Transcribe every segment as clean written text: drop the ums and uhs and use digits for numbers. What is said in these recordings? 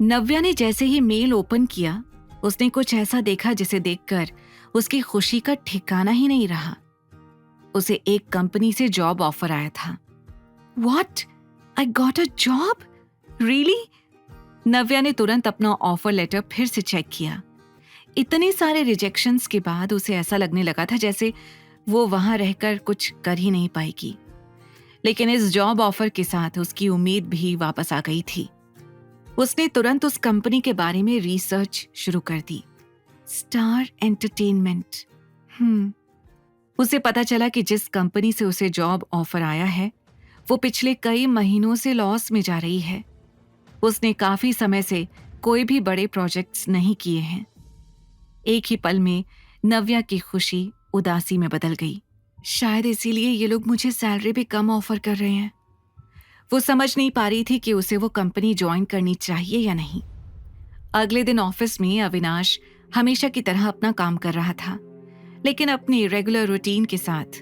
नव्या ने जैसे ही mail open किया, उसने कुछ ऐसा देखा जिसे देखकर उसकी खुशी का ठिकाना ही नहीं रहा। उसे एक कंपनी से जॉब ऑफर आया था। What? I got a job? Really? नव्या ने तुरंत अपना ऑफर लेटर फिर से चेक किया। इतने सारे रिजेक्शंस के बाद उसे ऐसा लगने लगा था जैसे वो वहां रहकर कुछ कर ही नहीं पाएगी। लेकिन इस जॉब ऑफर के साथ उसकी उम्मीद भी वापस आ गई थी। उसने तुरंत उस कंपनी के बारे में रिसर्च शुरू कर दी। Star entertainment. उसे पता चला कि जिस कंपनी से उसे जॉब ऑफर आया है वो पिछले कई महीनों से लॉस में जा रही है। उसने काफी समय से कोई भी बड़े प्रोजेक्ट्स नहीं किए हैं। एक ही पल में नव्या की खुशी उदासी में बदल गई। शायद इसीलिए ये लोग मुझे सैलरी भी कम ऑफर कर रहे हैं। वो समझ नहीं पा रही थी कि उसे वो कंपनी ज्वाइन करनी चाहिए या नहीं। अगले दिन ऑफिस में अविनाश हमेशा की तरह अपना काम कर रहा था, लेकिन अपनी रेगुलर रूटीन के साथ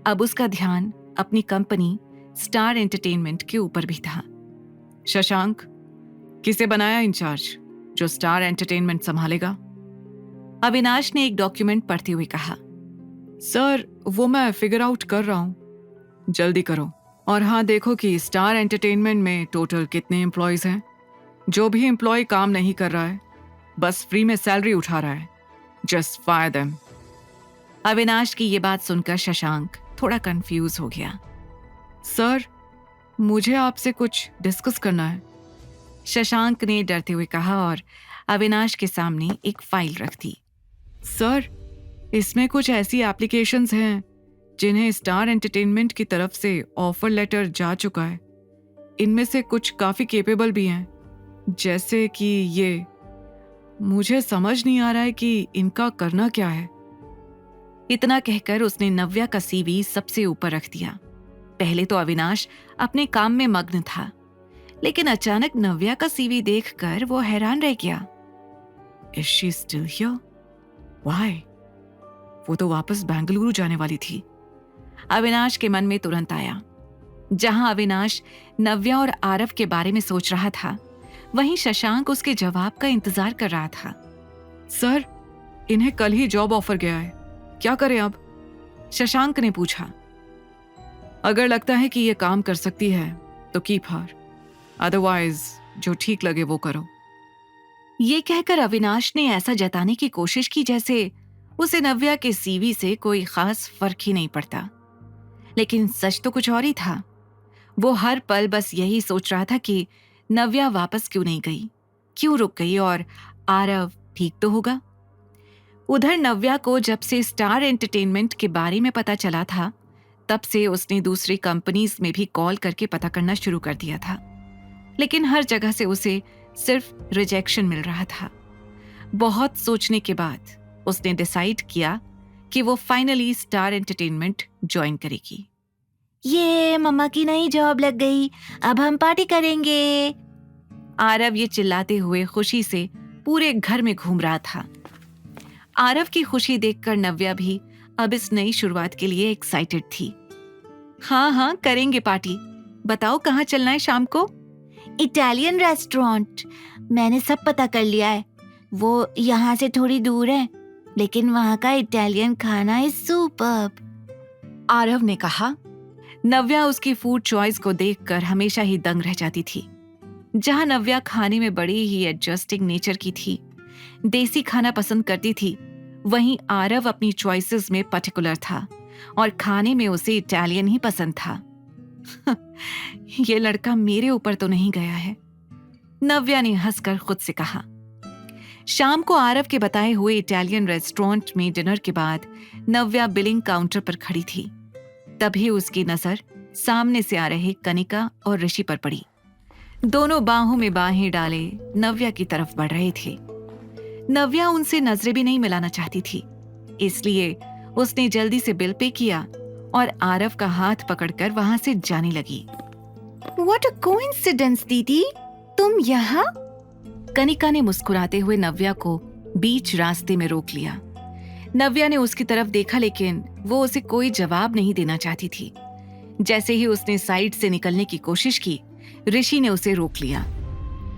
अब उसका ध्यान अपनी कंपनी स्टार एंटरटेनमेंट के ऊपर भी था। शशांक, किसे बनाया इंचार्ज जो स्टार एंटरटेनमेंट संभालेगा? अविनाश ने एक डॉक्यूमेंट पढ़ते हुए कहा। सर, वो मैं फिगर आउट कर रहा हूं। जल्दी करो। और हाँ, देखो कि स्टार एंटरटेनमेंट में टोटल कितने एम्प्लॉयज हैं। जो भी एम्प्लॉय काम नहीं कर रहा है, बस फ्री में सैलरी उठा रहा है, जस्ट फायर देम। अविनाश की ये बात सुनकर शशांक थोड़ा कंफ्यूज हो गया। सर, मुझे आपसे कुछ डिस्कस करना है, शशांक ने डरते हुए कहा और अविनाश के सामने एक फाइल रख दी। सर, इसमें कुछ ऐसी एप्लीकेशंस हैं जिन्हें स्टार एंटरटेनमेंट की तरफ से ऑफर लेटर जा चुका है। इनमें से कुछ काफी केपेबल भी हैं, जैसे कि ये। मुझे समझ नहीं आ रहा है कि इनका करना क्या है। इतना कहकर उसने नव्या का सीवी सबसे ऊपर रख दिया। पहले तो अविनाश अपने काम में मग्न था, लेकिन अचानक नव्या का सीवी देखकर वो हैरान रह गया। Is she still here? Why? वो तो वापस बेंगलुरु जाने वाली थी। अविनाश के मन में तुरंत आया। जहां अविनाश नव्या और आरव के बारे में सोच रहा था, वहीं शशांक उसके जवाब का इंतजार कर रहा था। सर, इन्हें कल ही जॉब ऑफर गया है, क्या करें अब? शशांक ने पूछा। अगर लगता है कि यह काम कर सकती है तो कीप हर, अदरवाइज जो ठीक लगे वो करो। ये कहकर अविनाश ने ऐसा जताने की कोशिश की जैसे उसे नव्या के सीवी से कोई खास फर्क ही नहीं पड़ता। लेकिन सच तो कुछ और ही था। वो हर पल बस यही सोच रहा था कि नव्या वापस क्यों नहीं गई, क्यों रुक गई, और आरव ठीक तो होगा। उधर नव्या को जब से स्टार एंटरटेनमेंट के बारे में पता चला था, तब से उसने दूसरी कंपनीज में भी कॉल करके पता करना शुरू कर दिया था, लेकिन हर जगह से उसे सिर्फ रिजेक्शन मिल रहा था। बहुत सोचने के बाद उसने डिसाइड किया कि वो फाइनली स्टार एंटरटेनमेंट ज्वाइन करेगी। ये मम्मा की नई जॉब लग गई, अब हम पार्टी करेंगे। आरव ये चिल्लाते हुए खुशी से पूरे घर में घूम रहा था। आरव की खुशी देखकर नव्या भी अब इस नई शुरुआत के लिए एक्साइटेड थी। हाँ, करेंगे पार्टी। बताओ कहाँ चलना है शाम को? Italian restaurant. मैंने सब पता कर लिया है। वो यहाँ से थोड़ी दूर है, लेकिन वहाँ का इटालियन खाना इज सुपर्ब, आरव ने कहा। नव्या उसकी फूड चॉइस को देखकर हमेशा ही दंग रह जाती थी। जहाँ नव्या खाने में बड़ी ही एडजस्टिंग नेचर की थी, देसी खाना पसंद करती थी, वहीं आरव अपनी चॉइसेस में पर्टिकुलर था और खाने में उसे इटालियन ही पसंद था। ये लड़का मेरे ऊपर तो नहीं गया है, नव्या ने हंसकर खुद से कहा। शाम को आरव के बताए हुए इटालियन रेस्टोरेंट में डिनर के बाद नव्या बिलिंग काउंटर पर खड़ी थी। तभी उसकी नजर सामने से आ रहे कनिका और ऋषि पर पड़ी। दोनों बाहों में बाहें डाले नव्या की तरफ बढ़ रहे थे। नव्या उनसे नजरें भी नहीं मिलाना चाहती थी, इसलिए उसने जल्दी से बिल पे किया और आरव का हाथ पकड़कर वहां से जाने लगी। What a coincidence, दीदी, तुम यहाँ? कनिका ने मुस्कुराते हुए नव्या को बीच रास्ते में रोक लिया। नव्या ने उसकी तरफ देखा, लेकिन वो उसे कोई जवाब नहीं देना चाहती थी। जैसे ही उसने साइड से निकलने की कोशिश की, ऋषि ने उसे रोक लिया।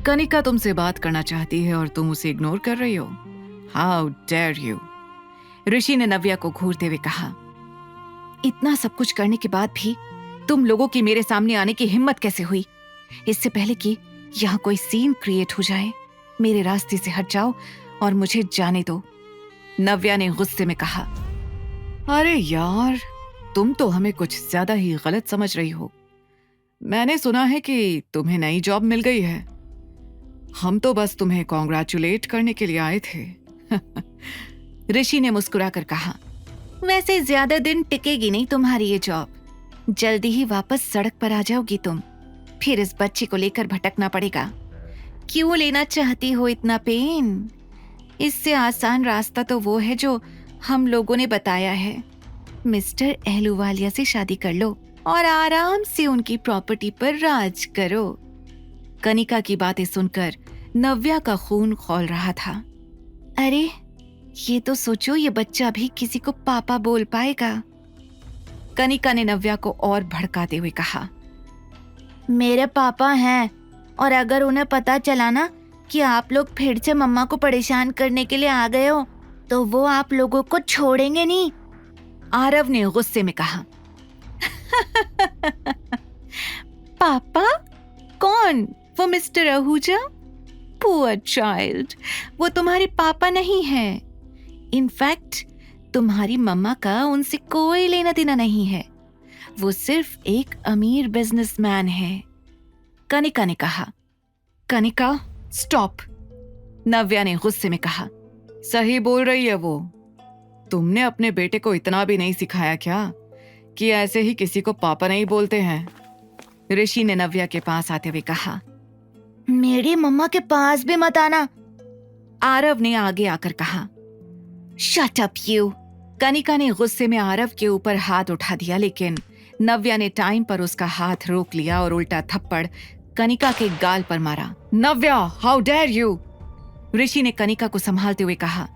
कनिका तुमसे बात करना चाहती है और तुम उसे इग्नोर कर रही हो। How dare you. ऋषि ने नव्या को घूरते हुए कहा। इतना सब कुछ करने के बाद भी तुम लोगों की मेरे सामने आने की हिम्मत कैसे हुई? इससे पहले कि यहाँ कोई सीन क्रिएट हो जाए, मेरे रास्ते से हट जाओ और मुझे जाने दो, नव्या ने गुस्से में कहा। अरे यार, तुम तो हमें कुछ ज्यादा ही गलत समझ रही हो। मैंने सुना है कि तुम्हें नई जॉब मिल गई है। हम तो बस तुम्हें कॉन्ग्रेचुलेट करने के लिए आए थे। ऋषि ने मुस्कुराकर कहा। वैसे ज्यादा दिन टिकेगी नहीं तुम्हारी ये जॉब, जल्दी ही वापस सड़क पर आ जाओगी तुम। फिर इस बच्चे को लेकर भटकना पड़ेगा। क्यों लेना चाहती हो इतना पेन? इससे आसान रास्ता तो वो है जो हम लोगों ने बताया है। मिस्टर अहलूवालिया से शादी कर लो और आराम से उनकी प्रॉपर्टी पर राज करो। कनिका की बातें सुनकर नव्या का खून खौल रहा था। अरे, ये तो सोचो, ये बच्चा भी किसी को पापा बोल पाएगा। कनिका ने नव्या को और भड़काते हुए कहा। मेरे पापा हैं, और अगर उन्हें पता चला ना कि आप लोग फिर से मम्मा को परेशान करने के लिए आ गए हो, तो वो आप लोगों को छोड़ेंगे नहीं, आरव ने गुस्से में कहा। पापा? कौन? वो मिस्टर आहूजा? पुअर चाइल्ड, वो तुम्हारे पापा नहीं है। इनफैक्ट तुम्हारी मम्मा का उनसे कोई लेना देना नहीं है। वो सिर्फ एक अमीर बिजनेसमैन है, कनिका ने कहा। कनिका, स्टॉप, नव्या ने गुस्से में कहा। सही बोल रही है वो। तुमने अपने बेटे को इतना भी नहीं सिखाया क्या कि ऐसे ही किसी को पापा नहीं बोलते हैं? ऋषि ने नव्या के पास आते हुए कहा। मेरी मम्मा के पास भी मत आना, आरव ने आगे आकर कहा। Shut up you. कनिका ने गुस्से में आरव के ऊपर हाथ उठा दिया, लेकिन नव्या ने टाइम पर उसका हाथ रोक लिया और उल्टा थप्पड़ कनिका के गाल पर मारा। नव्या, हाउ डेयर यू, ऋषि ने कनिका को संभालते हुए कहा।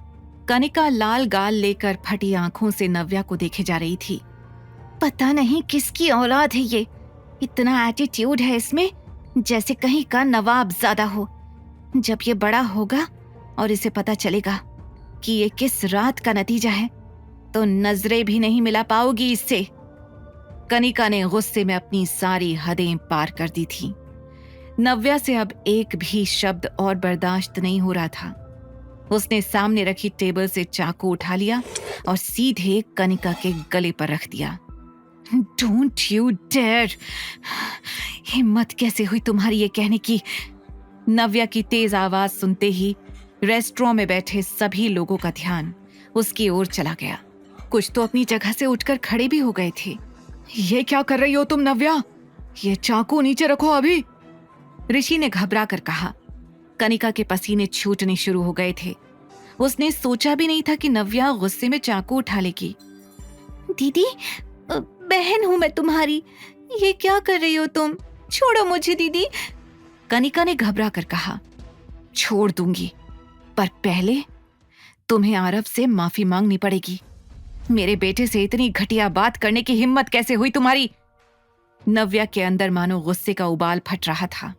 कनिका लाल गाल लेकर फटी आंखों से नव्या को देखे जा रही थी। पता नहीं किसकी औलाद है ये, इतना एटीट्यूड है इसमें जैसे कहीं का नवाबजादा हो। जब ये बड़ा होगा और इसे पता चलेगा कि ये किस रात का नतीजा है, तो नजरें भी नहीं मिला पाओगी इससे। कनिका ने गुस्से में अपनी सारी हदें पार कर दी थी। नव्या से अब एक भी शब्द और बर्दाश्त नहीं हो रहा था। उसने सामने रखी टेबल से चाकू उठा लिया और सीधे कनिका के गले पर रख दिया। Don't you dare. हिम्मत कैसे हुई तुम्हारी ये कहने की? नव्या की तेज आवाज सुनते ही रेस्टोरेंट में बैठे सभी लोगों का ध्यान उसकी ओर चला गया। कुछ तो अपनी जगह से उठकर खड़े भी हो गए थे। ये क्या कर रही हो तुम नव्या? ये चाकू नीचे रखो अभी, ऋषि ने घबरा कर कहा। कनिका के पसीने छूटने शुरू हो गए थे। उसने सोचा भी नहीं था कि नव्या गुस्से में चाकू उठा लेगी। दीदी, बहन हूं मैं तुम्हारी, ये क्या कर रही हो तुम? छोड़ो मुझे दीदी, कनिका ने घबरा कर कहा। छोड़ दूंगी, पर पहले तुम्हें आरव से माफी मांगनी पड़ेगी। मेरे बेटे से इतनी घटिया बात करने की हिम्मत कैसे हुई तुम्हारी? नव्या के अंदर मानो गुस्से का उबाल फट रहा था।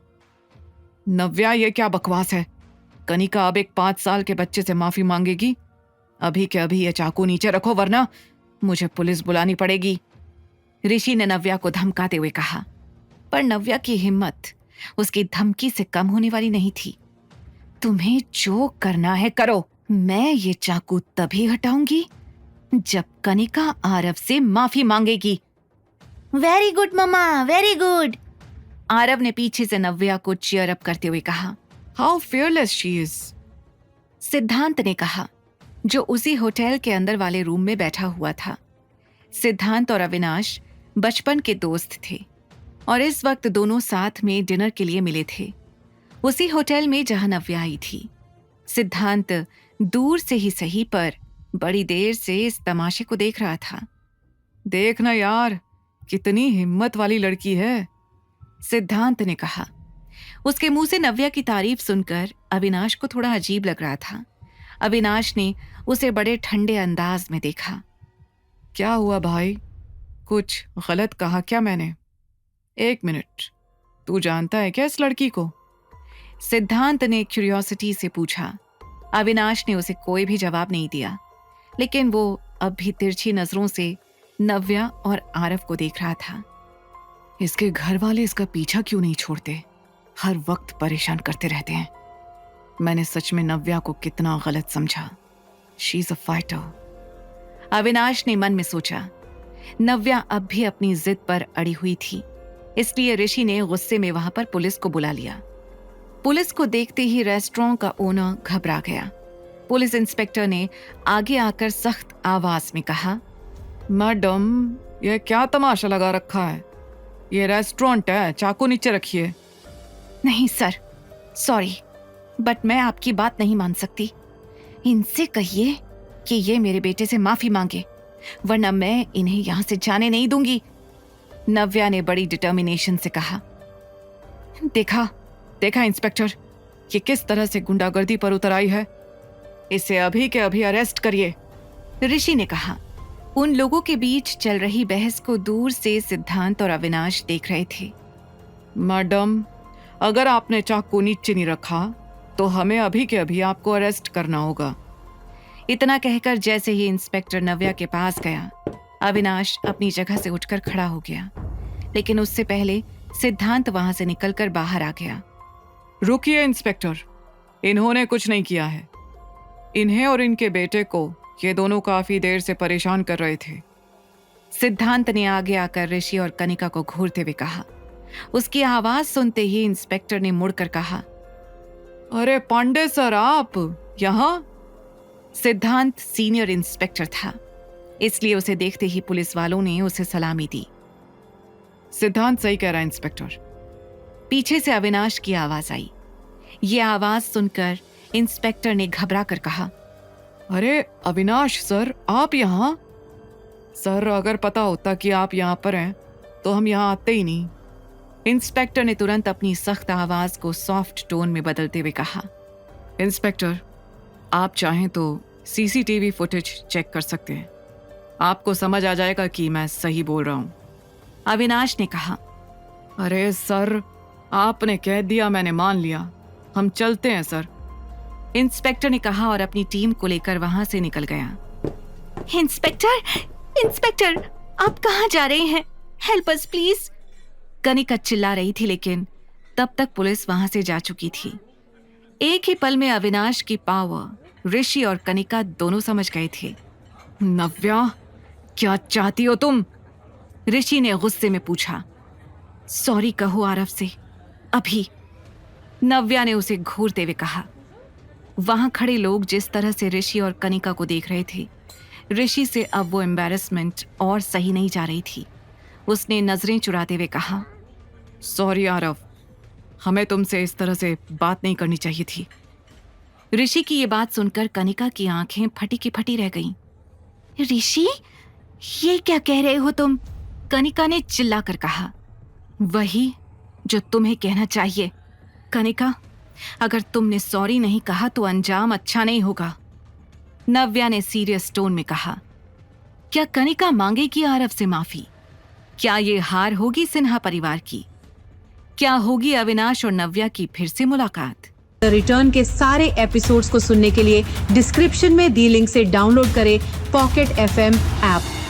नव्या, ये क्या बकवास है? कनिका अब एक 5 साल के बच्चे से माफी मांगेगी? अभी के अभी ये चाकू नीचे रखो, वरना मुझे पुलिस बुलानी पड़ेगी, ऋषि ने नव्या को धमकाते हुए कहा। पर नव्या की हिम्मत उसकी धमकी से कम होने वाली नहीं थी। तुम्हें जो करना है करो, मैं ये चाकू तभी हटाऊंगी जब कनिका आरव से माफी मांगेगी। वेरी गुड मम्मा, वेरी गुड, आरव ने पीछे से नव्या को चीयर अप करते हुए कहा। हाउ फियरलेस शी इज, सिद्धांत ने कहा, जो उसी होटल के अंदर वाले रूम में बैठा हुआ था। सिद्धांत और अविनाश बचपन के दोस्त थे और इस वक्त दोनों साथ में डिनर के लिए मिले थे, उसी होटल में जहां नव्या आई थी। सिद्धांत दूर से ही सही पर बड़ी देर से इस तमाशे को देख रहा था। देखना यार, कितनी हिम्मत वाली लड़की है, सिद्धांत ने कहा। उसके मुंह से नव्या की तारीफ सुनकर अविनाश को थोड़ा अजीब लग रहा था। अविनाश ने उसे बड़े ठंडे अंदाज में देखा। क्या हुआ भाई, कुछ गलत कहा क्या मैंने? 1 मिनट, तू जानता है क्या इस लड़की को? सिद्धांत ने क्यूरियोसिटी से पूछा। अविनाश ने उसे कोई भी जवाब नहीं दिया, लेकिन वो अब भी तिरछी नजरों से नव्या और आरव को देख रहा था। इसके घर वाले इसका पीछा क्यों नहीं छोड़ते? हर वक्त परेशान करते रहते हैं। मैंने सच में नव्या को कितना गलत समझा। She is a fighter. Avinash ने मन में सोचा। नव्या अब भी अपनी जिद पर अड़ी हुई थी, इसलिए ऋषि ने गुस्से में वहां पर पुलिस को बुला लिया। पुलिस को देखते ही रेस्टोरेंट का ओनर घबरा गया। पुलिस इंस्पेक्टर ने आगे आकर सख्त आवाज में कहा, मैडम, यह क्या तमाशा लगा रखा है? ये रेस्टोरेंट है, चाकू नीचे रखिए। नहीं सर, सॉरी, बट मैं आपकी बात नहीं मान सकती। इनसे कहिए कि ये मेरे बेटे से माफी मांगे, वरना मैं इन्हें यहां से जाने नहीं दूंगी। नव्या ने बड़ी डिटर्मिनेशन से कहा। देखा इंस्पेक्टर, ये किस तरह से गुंडागर्दी पर उतर आई है। इसे अभी के अभी अरेस्ट करिए, ऋषि ने कहा। उन लोगों के बीच चल रही बहस को दूर से सिद्धांत और अविनाश देख रहे थे। मैडम, अगर आपने चाकू नीचे नहीं रखा तो हमें अभी के अभी आपको अरेस्ट करना होगा। इतना कहकर जैसे ही इंस्पेक्टर नव्या के पास गया, अविनाश अपनी जगह से उठकर खड़ा हो गया, लेकिन उससे पहले सिद्धांत वहां से निकलकर बाहर आ गया। रुकिए इंस्पेक्टर, इन्होंने कुछ नहीं किया है। इन्हें और इनके बेटे को ये दोनों काफी देर से परेशान कर रहे थे। सिद्धांत ने आगे आकर ऋषि और कनिका को घूरते हुए कहा। उसकी आवाज सुनते ही इंस्पेक्टर ने मुड़कर कहा, अरे पांडे सर, आप यहां? सिद्धांत सीनियर इंस्पेक्टर था, इसलिए उसे देखते ही पुलिस वालों ने उसे सलामी दी। सिद्धांत सही कह रहा है इंस्पेक्टर, पीछे से अविनाश की आवाज आई। ये आवाज सुनकर इंस्पेक्टर ने घबरा कर कहा, अरे अविनाश सर, आप यहां? सर, अगर पता होता कि आप यहां पर हैं तो हम यहां आते ही नहीं। इंस्पेक्टर ने तुरंत अपनी सख्त आवाज को सॉफ्ट टोन में बदलते हुए कहा, इंस्पेक्टर, आप चाहें तो सीसीटीवी फुटेज चेक कर सकते हैं। आपको समझ आ जाएगा कि मैं सही बोल रहा हूं। अविनाश ने कहा, अरे सर, आपने कह दिया, मैंने मान लिया, हम चलते हैं सर, इंस्पेक्टर ने कहा और अपनी टीम को लेकर वहां से निकल गया। इंस्पेक्टर, आप कहां जा रहे हैं? हेल्प अस प्लीज, कनिका चिल्ला रही थी, लेकिन तब तक पुलिस वहां से जा चुकी थी। एक ही पल में अविनाश की पावर ऋषि और कनिका दोनों समझ गए थे। नव्या, क्या चाहती हो तुम? ऋषि ने गुस्से में पूछा। सॉरी कहो आरव से, अभी, नव्या ने उसे घूरते हुए कहा। वहां खड़े लोग जिस तरह से ऋषि और कनिका को देख रहे थे, ऋषि से अब वो एम्बैरेसमेंट और सही नहीं जा रही थी। उसने नजरें चुराते हुए कहा, सॉरी आरव, हमें तुमसे इस तरह से बात नहीं करनी चाहिए थी। ऋषि की ये बात सुनकर कनिका की आंखें फटी की फटी रह गईं। ऋषि, ये क्या कह रहे हो तुम? कनिका ने चिल्लाकर कहा। वही जो तुम्हें कहना चाहिए। कनिका, अगर तुमने सॉरी नहीं कहा तो अंजाम अच्छा नहीं होगा, नव्या ने सीरियस टोन में कहा। क्या कनिका मांगेगी आरव से माफी? क्या ये हार होगी सिन्हा परिवार की? क्या होगी अविनाश और नव्या की फिर से मुलाकात? द रिटर्न के सारे एपिसोड्स को सुनने के लिए डिस्क्रिप्शन में दी लिंक से डाउनलोड करें पॉकेट FM ऐप।